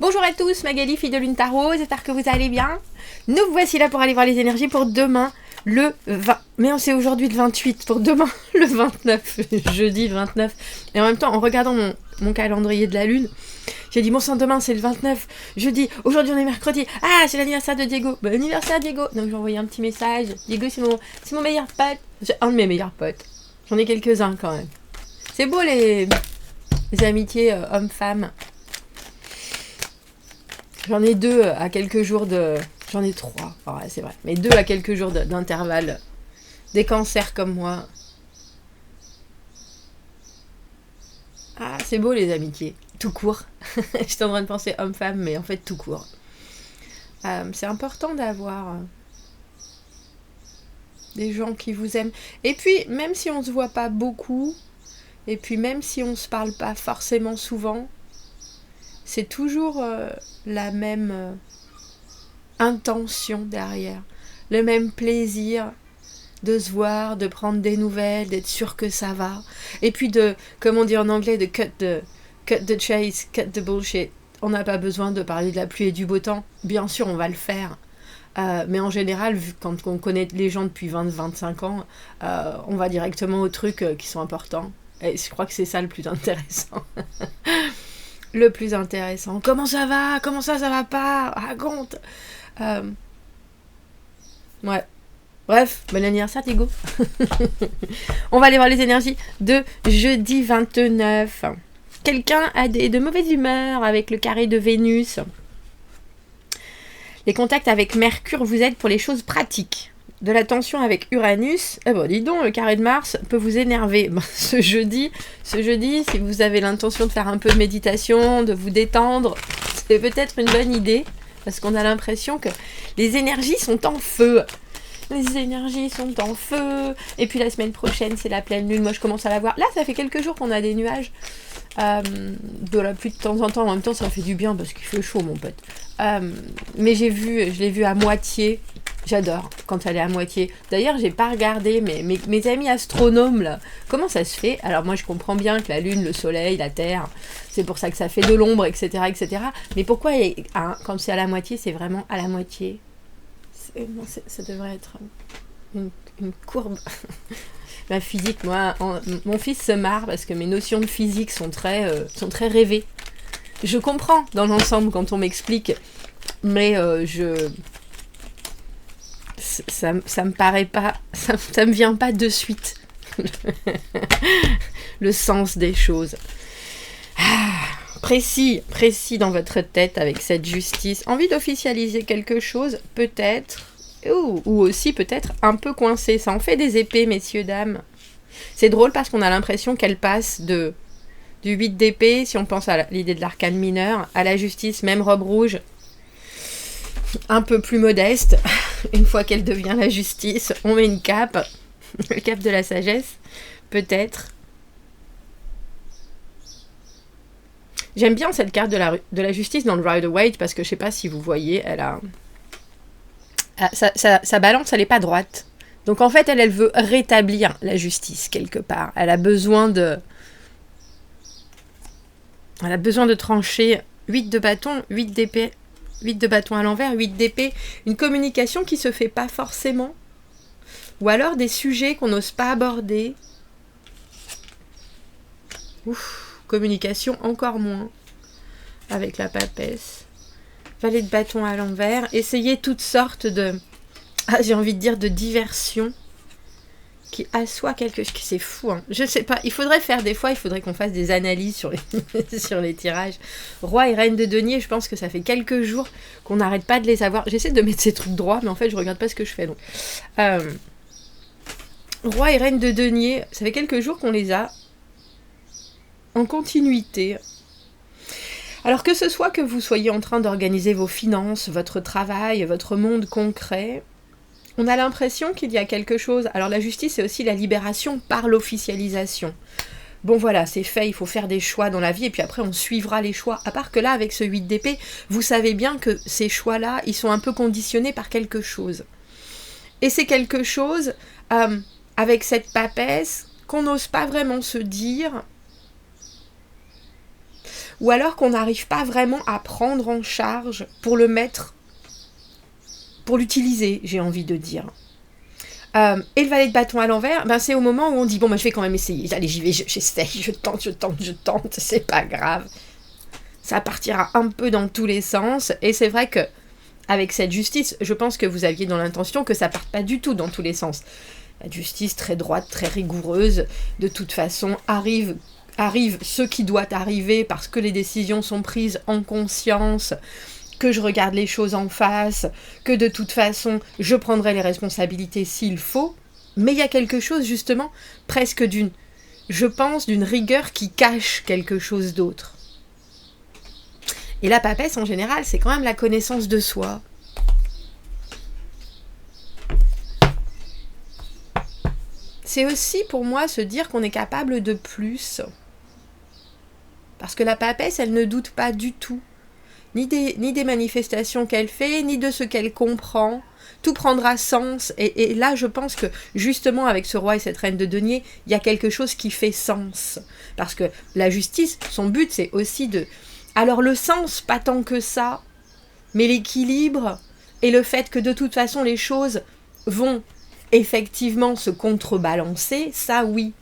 Bonjour à tous, Magali, fille de Lune Tarot, j'espère que vous allez bien. Nous voici là pour aller voir les énergies pour demain, le 20... Mais on sait aujourd'hui le 28, pour demain, le 29, jeudi 29. Et en même temps, en regardant mon calendrier de la Lune, j'ai dit, bon sang, demain c'est le 29, jeudi, aujourd'hui on est mercredi, ah, c'est l'anniversaire de Diego, bon anniversaire Diego. Donc j'ai envoyé un petit message, Diego c'est mon meilleur pote, c'est un de mes meilleurs potes, j'en ai quelques-uns quand même. C'est beau les amitiés hommes-femmes. J'en ai deux à quelques jours de... J'en ai trois, ouais, c'est vrai. Mais deux à quelques jours d'intervalle. Des cancers comme moi. Ah, c'est beau les amitiés. Tout court. J'étais en train de penser homme-femme, mais en fait tout court. C'est important d'avoir des gens qui vous aiment. Et puis, même si on se voit pas beaucoup, et puis même si on se parle pas forcément souvent, c'est toujours la même intention derrière, le même plaisir de se voir, de prendre des nouvelles, d'être sûr que ça va, et puis de, comme on dit en anglais, de cut the chase, cut the bullshit. On n'a pas besoin de parler de la pluie et du beau temps, bien sûr on va le faire, mais en général, quand on connaît les gens depuis 20-25 ans, on va directement aux trucs qui sont importants, et je crois que c'est ça le plus intéressant. Le plus intéressant. Comment ça va? Comment ça va pas? Raconte. Ouais. Bref, bon anniversaire Diego. On va aller voir les énergies de jeudi 29. Quelqu'un a de mauvaise humeur avec le carré de Vénus. Les contacts avec Mercure vous aident pour les choses pratiques. De la tension avec Uranus, dis donc, le carré de Mars peut vous énerver. Ce jeudi, si vous avez l'intention de faire un peu de méditation, de vous détendre, c'est peut-être une bonne idée, parce qu'on a l'impression que les énergies sont en feu. Les énergies sont en feu. Et puis la semaine prochaine, c'est la pleine lune. Moi, je commence à la voir. Là, ça fait quelques jours qu'on a des nuages. De la pluie de temps en temps. En même temps, ça fait du bien parce qu'il fait chaud, mon pote. Mais je l'ai vu à moitié. J'adore quand elle est à moitié. D'ailleurs, j'ai pas regardé, mais mes amis astronomes, là, comment ça se fait? Alors moi, je comprends bien que la Lune, le Soleil, la Terre, c'est pour ça que ça fait de l'ombre, etc., etc. Mais pourquoi, quand c'est à la moitié, c'est vraiment à la moitié? Ça devrait être une courbe. La physique, moi, mon fils se marre parce que mes notions de physique sont très rêvées. Je comprends dans l'ensemble quand on m'explique, mais ça me paraît pas, ça me vient pas de suite. Le sens des choses. Précis dans votre tête avec cette justice. Envie d'officialiser quelque chose, peut-être, ou aussi peut-être un peu coincé. Ça en fait des épées, messieurs, dames. C'est drôle parce qu'on a l'impression qu'elle passe du 8 d'épée, si on pense à l'idée de l'arcane mineur, à la justice, même robe rouge, un peu plus modeste. Une fois qu'elle devient la justice, on met une cape, le cape de la sagesse, peut-être. J'aime bien cette carte de la justice dans le Rider-Waite parce que je sais pas si vous voyez, elle a... Sa balance, elle n'est pas droite. Donc en fait, elle veut rétablir la justice quelque part. Elle a besoin de trancher 8 de bâton, 8 d'épée, 8 de bâton à l'envers, 8 d'épée. Une communication qui se fait pas forcément. Ou alors des sujets qu'on n'ose pas aborder. Communication encore moins. Avec la papesse. Valet de bâton à l'envers. Essayez toutes sortes de... j'ai envie de dire de diversion. Qui assoit quelque chose. C'est fou, hein. Je sais pas. Il faudrait qu'on fasse des analyses sur les tirages. Roi et reine de denier, je pense que ça fait quelques jours qu'on n'arrête pas de les avoir. J'essaie de mettre ces trucs droits, mais en fait, je regarde pas ce que je fais. Donc. Roi et reine de denier, ça fait quelques jours qu'on les a en continuité. Alors que ce soit que vous soyez en train d'organiser vos finances, votre travail, votre monde concret, on a l'impression qu'il y a quelque chose. Alors la justice, c'est aussi la libération par l'officialisation. Bon voilà, c'est fait, il faut faire des choix dans la vie et puis après on suivra les choix. À part que là, avec ce 8 d'épée, vous savez bien que ces choix-là, ils sont un peu conditionnés par quelque chose. Et c'est quelque chose, avec cette papesse, qu'on n'ose pas vraiment se dire... ou alors qu'on n'arrive pas vraiment à prendre en charge pour le mettre, pour l'utiliser, j'ai envie de dire. Et le valet de bâton à l'envers, ben c'est au moment où on dit bon, ben, je vais quand même essayer, allez j'y vais, j'essaye, je tente, c'est pas grave. Ça partira un peu dans tous les sens, et c'est vrai que avec cette justice, je pense que vous aviez dans l'intention que ça parte pas du tout dans tous les sens. La justice très droite, très rigoureuse, de toute façon arrive ce qui doit arriver parce que les décisions sont prises en conscience, que je regarde les choses en face, que de toute façon je prendrai les responsabilités s'il faut, mais il y a quelque chose justement presque d'une rigueur qui cache quelque chose d'autre. Et la papesse en général, c'est quand même la connaissance de soi. C'est aussi pour moi se dire qu'on est capable de plus. Parce que la papesse, elle ne doute pas du tout. Ni des manifestations qu'elle fait, ni de ce qu'elle comprend. Tout prendra sens. Et là, je pense que, justement, avec ce roi et cette reine de denier, il y a quelque chose qui fait sens. Parce que la justice, son but, c'est aussi de... Alors, le sens, pas tant que ça, mais l'équilibre et le fait que, de toute façon, les choses vont effectivement se contrebalancer, ça, oui.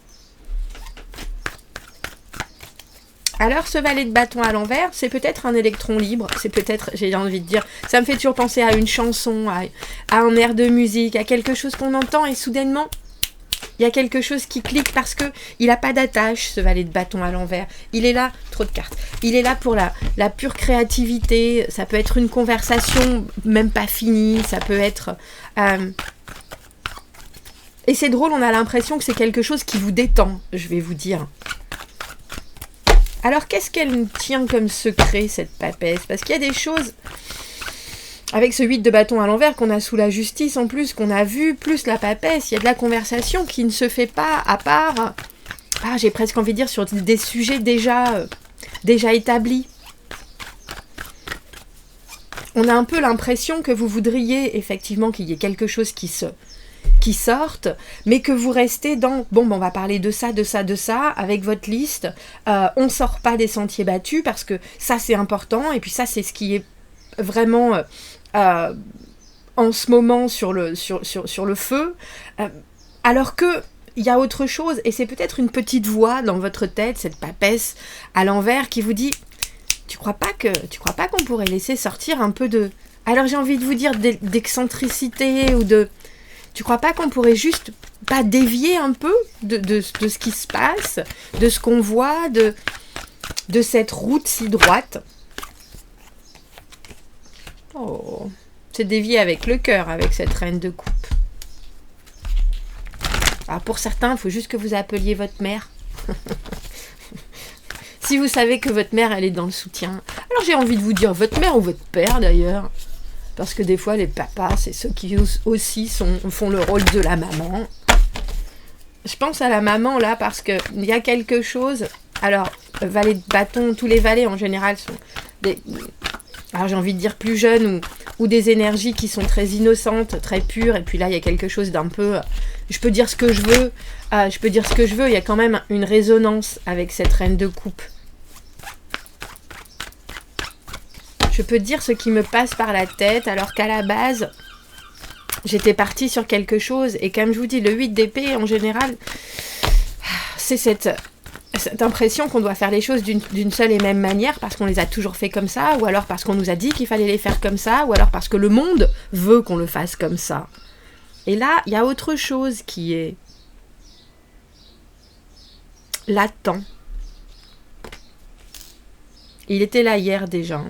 Alors, ce valet de bâton à l'envers, c'est peut-être un électron libre, c'est peut-être, j'ai envie de dire, ça me fait toujours penser à une chanson, à un air de musique, à quelque chose qu'on entend, et soudainement, il y a quelque chose qui clique parce que il n'a pas d'attache, ce valet de bâton à l'envers. Il est là, trop de cartes, il est là pour la pure créativité, ça peut être une conversation même pas finie, ça peut être... Et c'est drôle, on a l'impression que c'est quelque chose qui vous détend, je vais vous dire. Alors, qu'est-ce qu'elle tient comme secret, cette papesse? Parce qu'il y a des choses, avec ce 8 de bâton à l'envers qu'on a sous la justice, en plus, qu'on a vu, plus la papesse, il y a de la conversation qui ne se fait pas, à part, j'ai presque envie de dire, sur des sujets déjà établis. On a un peu l'impression que vous voudriez, effectivement, qu'il y ait quelque chose qui sortent, mais que vous restez dans, on va parler de ça, avec votre liste, on sort pas des sentiers battus, parce que ça c'est important, et puis ça c'est ce qui est vraiment en ce moment sur le feu, alors que il y a autre chose, et c'est peut-être une petite voix dans votre tête, cette papesse à l'envers, qui vous dit, tu crois pas qu'on pourrait laisser sortir un peu de... Alors j'ai envie de vous dire d'excentricité, ou de... Tu crois pas qu'on pourrait juste pas dévier un peu de ce qui se passe, de ce qu'on voit, de cette route si droite? Oh, c'est dévié avec le cœur, avec cette reine de coupe. Alors pour certains, il faut juste que vous appeliez votre mère. Si vous savez que votre mère, elle est dans le soutien. Alors j'ai envie de vous dire votre mère ou votre père d'ailleurs. Parce que des fois, les papas, c'est ceux qui aussi font le rôle de la maman. Je pense à la maman, là, parce qu'il y a quelque chose... Alors, valet de bâton, tous les valets, en général, sont des... Alors, j'ai envie de dire plus jeunes, ou des énergies qui sont très innocentes, très pures. Et puis là, il y a quelque chose d'un peu... Je peux dire ce que je veux. Il y a quand même une résonance avec cette reine de coupe. Je peux dire ce qui me passe par la tête, alors qu'à la base, j'étais partie sur quelque chose. Et comme je vous dis, le 8 d'épée, en général, c'est cette impression qu'on doit faire les choses d'une seule et même manière, parce qu'on les a toujours fait comme ça, ou alors parce qu'on nous a dit qu'il fallait les faire comme ça, ou alors parce que le monde veut qu'on le fasse comme ça. Et là, il y a autre chose qui est latent. Il était là hier déjà.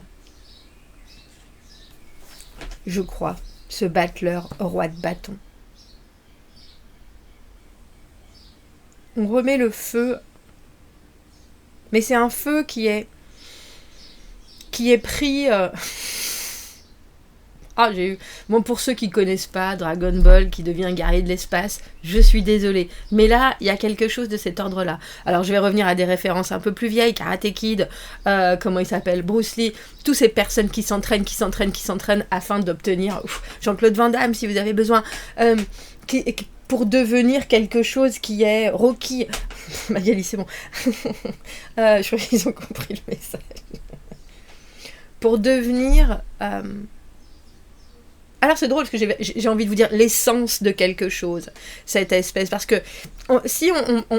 Je crois, ce battleur roi de bâton. On remet le feu, mais c'est un feu qui est pris... Bon, pour ceux qui connaissent pas Dragon Ball, qui devient guerrier de l'espace, je suis désolée. Mais là, il y a quelque chose de cet ordre-là. Alors, je vais revenir à des références un peu plus vieilles, Karate Kid, comment il s'appelle, Bruce Lee, toutes ces personnes qui s'entraînent afin d'obtenir... Jean-Claude Van Damme, si vous avez besoin... pour devenir quelque chose qui est Rocky. Magali, c'est bon. Je crois qu'ils ont compris le message. Pour devenir... Alors c'est drôle parce que j'ai envie de vous dire l'essence de quelque chose, cette espèce, parce que si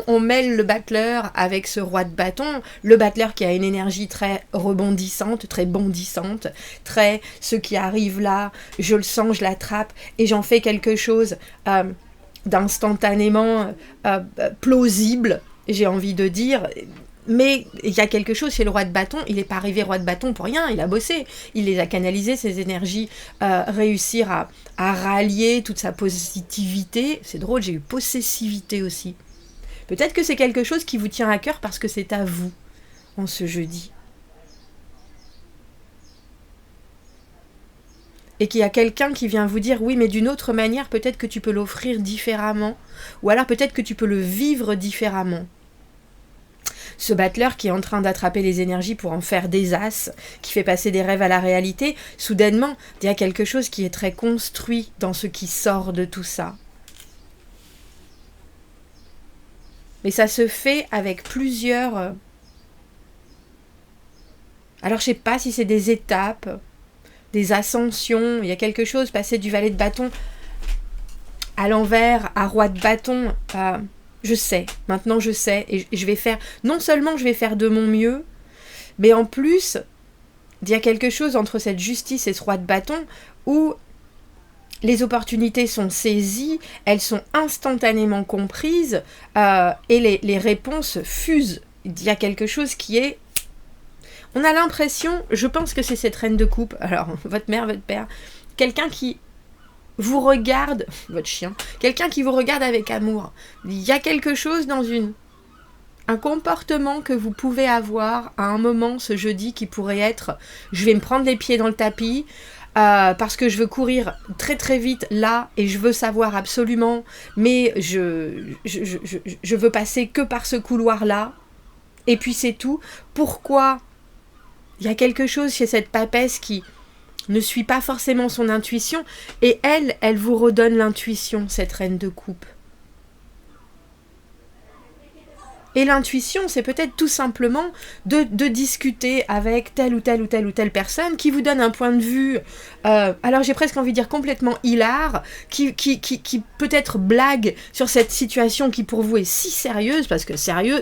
on mêle le battleur avec ce roi de bâton, le battleur qui a une énergie très rebondissante, très bondissante, très ce qui arrive là, je le sens, je l'attrape et j'en fais quelque chose d'instantanément plausible, j'ai envie de dire. Mais il y a quelque chose chez le roi de bâton, il n'est pas arrivé roi de bâton pour rien, il a bossé, il les a canalisées, ses énergies, réussir à rallier toute sa positivité. C'est drôle, j'ai eu possessivité aussi. Peut-être que c'est quelque chose qui vous tient à cœur parce que c'est à vous, en ce jeudi. Et qu'il y a quelqu'un qui vient vous dire, oui, mais d'une autre manière, peut-être que tu peux l'offrir différemment, ou alors peut-être que tu peux le vivre différemment. Ce battleur qui est en train d'attraper les énergies pour en faire des as, qui fait passer des rêves à la réalité, soudainement, il y a quelque chose qui est très construit dans ce qui sort de tout ça. Mais ça se fait avec plusieurs... Alors je sais pas si c'est des étapes, des ascensions, il y a quelque chose, passer du valet de bâton à l'envers, à roi de bâton... Je sais, maintenant je sais, et je vais faire, non seulement je vais faire de mon mieux, mais en plus, il y a quelque chose entre cette justice et ce roi de bâton où les opportunités sont saisies, elles sont instantanément comprises, et les réponses fusent. Il y a quelque chose qui est... On a l'impression, je pense que c'est cette reine de coupe, alors votre mère, votre père, quelqu'un qui... vous regarde, votre chien, quelqu'un qui vous regarde avec amour. Il y a quelque chose dans un comportement que vous pouvez avoir à un moment ce jeudi qui pourrait être je vais me prendre les pieds dans le tapis parce que je veux courir très très vite là et je veux savoir absolument, mais je veux passer que par ce couloir là et puis c'est tout. Pourquoi? Il y a quelque chose chez cette papesse qui ne suit pas forcément son intuition, et elle vous redonne l'intuition, cette reine de coupe. Et l'intuition, c'est peut-être tout simplement de discuter avec telle ou telle ou telle ou telle personne qui vous donne un point de vue, alors j'ai presque envie de dire complètement hilar, qui peut-être blague sur cette situation qui pour vous est si sérieuse, parce que sérieux,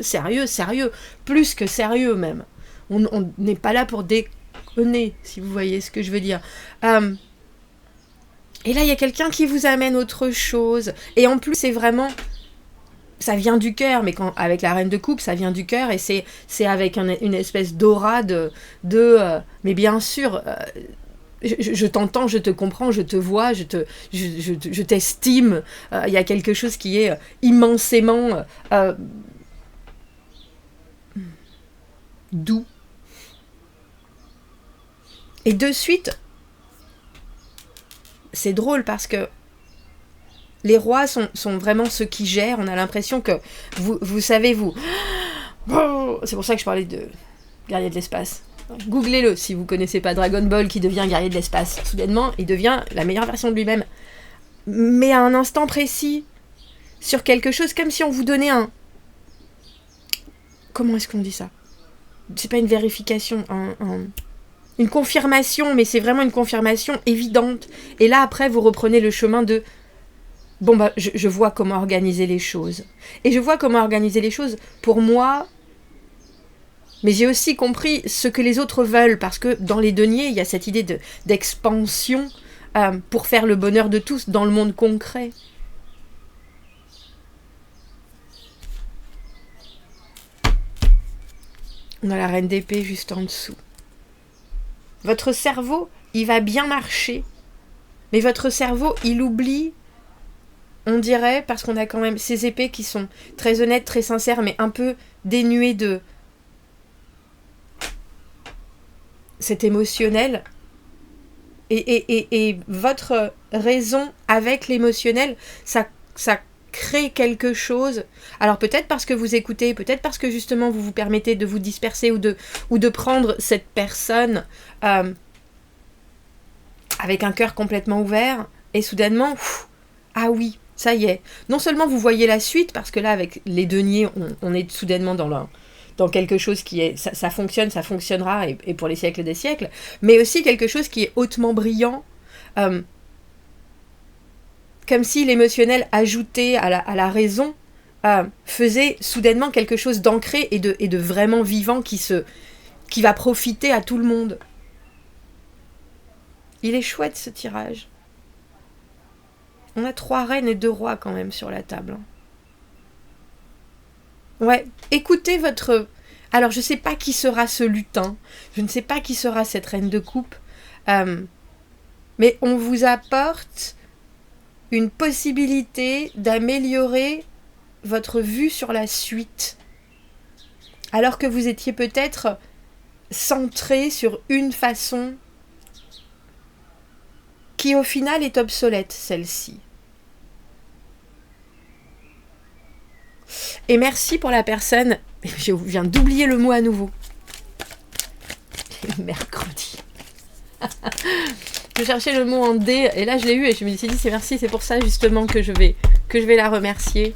plus que sérieux même. On n'est pas là pour si vous voyez ce que je veux dire. Et là, il y a quelqu'un qui vous amène autre chose. Et en plus, c'est vraiment... Ça vient du cœur, mais avec la reine de coupe, ça vient du cœur. Et c'est avec une espèce d'aura mais bien sûr, je t'entends, je te comprends, je te vois, je t'estime. Il y a quelque chose qui est immensément doux. Et de suite, c'est drôle parce que les rois sont vraiment ceux qui gèrent. On a l'impression que vous savez, vous... C'est pour ça que je parlais de guerrier de l'espace. Googlez-le si vous ne connaissez pas Dragon Ball qui devient guerrier de l'espace. Soudainement, il devient la meilleure version de lui-même. Mais à un instant précis, sur quelque chose comme si on vous donnait un... Comment est-ce qu'on dit ça? C'est pas une vérification, une confirmation, mais c'est vraiment une confirmation évidente. Et là, après, vous reprenez le chemin de... Bon, bah, je vois comment organiser les choses. Et je vois comment organiser les choses pour moi. Mais j'ai aussi compris ce que les autres veulent, parce que dans les deniers, il y a cette idée d'expansion pour faire le bonheur de tous dans le monde concret. On a la reine d'épée juste en dessous. Votre cerveau, il va bien marcher. Mais votre cerveau, il oublie, on dirait, parce qu'on a quand même ces épées qui sont très honnêtes, très sincères, mais un peu dénuées de cet émotionnel. Et votre raison avec l'émotionnel, ça crée quelque chose. Alors peut-être parce que vous écoutez, peut-être parce que justement vous vous permettez de vous disperser ou de prendre cette personne avec un cœur complètement ouvert et soudainement, ah oui, Ça y est. Non seulement vous voyez la suite, parce que là, avec les deniers, on est soudainement dans quelque chose qui est... Ça fonctionne, ça fonctionnera, et pour les siècles des siècles, mais aussi quelque chose qui est hautement brillant, comme si l'émotionnel ajouté à la raison faisait soudainement quelque chose d'ancré et de vraiment vivant qui va profiter à tout le monde. Il est chouette ce tirage. On a 3 reines et 2 rois quand même sur la table. Ouais, écoutez votre... Alors je sais pas qui sera ce lutin, je ne sais pas qui sera cette reine de coupe, mais on vous apporte une possibilité d'améliorer votre vue sur la suite, alors que vous étiez peut-être centré sur une façon qui au final est obsolète, celle-ci. Et merci pour la personne, je viens d'oublier le mot à nouveau. Mercredi. Je cherchais le mot en D et là je l'ai eu et je me suis dit c'est pour ça justement que je vais la remercier.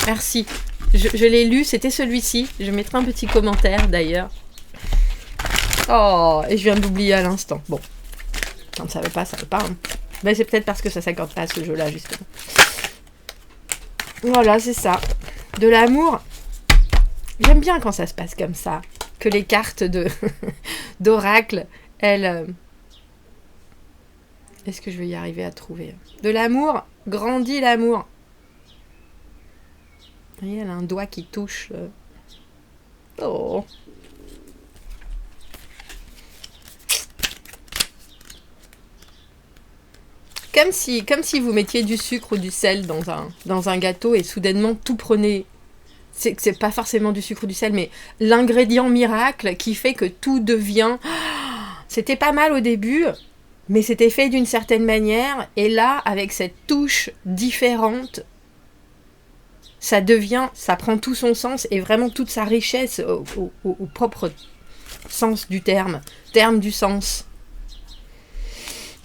Merci. Je l'ai lu, c'était celui-ci. Je mettrai un petit commentaire d'ailleurs. Oh, et je viens d'oublier à l'instant. Bon, quand ça veut pas, ça veut pas. Hein. Mais c'est peut-être parce que ça s'accorde pas à ce jeu-là justement. Voilà, c'est ça. De l'amour. J'aime bien quand ça se passe comme ça. Que les cartes d'oracle, elles... Est-ce que je vais y arriver à trouver? De l'amour, grandit l'amour. Vous voyez, elle a un doigt qui touche. Oh. Comme si vous mettiez du sucre ou du sel dans un gâteau et soudainement tout prenait... C'est pas forcément du sucre ou du sel, mais l'ingrédient miracle qui fait que tout devient... C'était pas mal au début, mais c'était fait d'une certaine manière. Et là, avec cette touche différente, ça prend tout son sens et vraiment toute sa richesse au propre sens du terme du sens.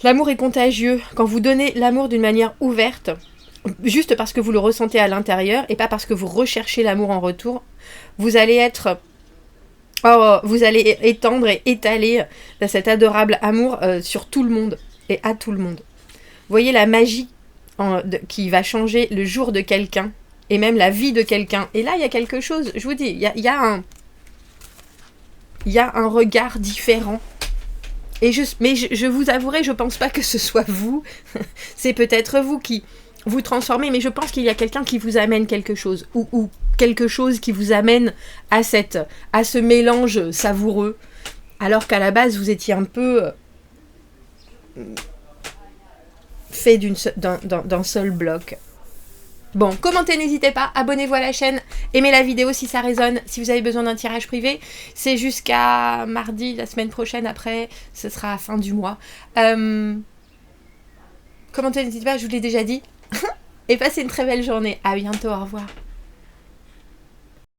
L'amour est contagieux. Quand vous donnez l'amour d'une manière ouverte, juste parce que vous le ressentez à l'intérieur et pas parce que vous recherchez l'amour en retour, vous allez étendre et étaler cet adorable amour sur tout le monde et à tout le monde. Vous voyez la magie qui va changer le jour de quelqu'un et même la vie de quelqu'un. Et là, il y a quelque chose, je vous dis, il y a un regard différent. Mais je vous avouerai, je pense pas que ce soit vous. C'est peut-être vous qui vous transformez, mais je pense qu'il y a quelqu'un qui vous amène quelque chose, ou quelque chose qui vous amène à ce mélange savoureux, alors qu'à la base vous étiez un peu fait d'un seul bloc. Bon, commentez, n'hésitez pas, abonnez-vous à la chaîne, aimez la vidéo si ça résonne, si vous avez besoin d'un tirage privé, c'est jusqu'à mardi, la semaine prochaine, après, ce sera à fin du mois. Commentez, n'hésitez pas, je vous l'ai déjà dit, et passez une très belle journée, à bientôt, au revoir.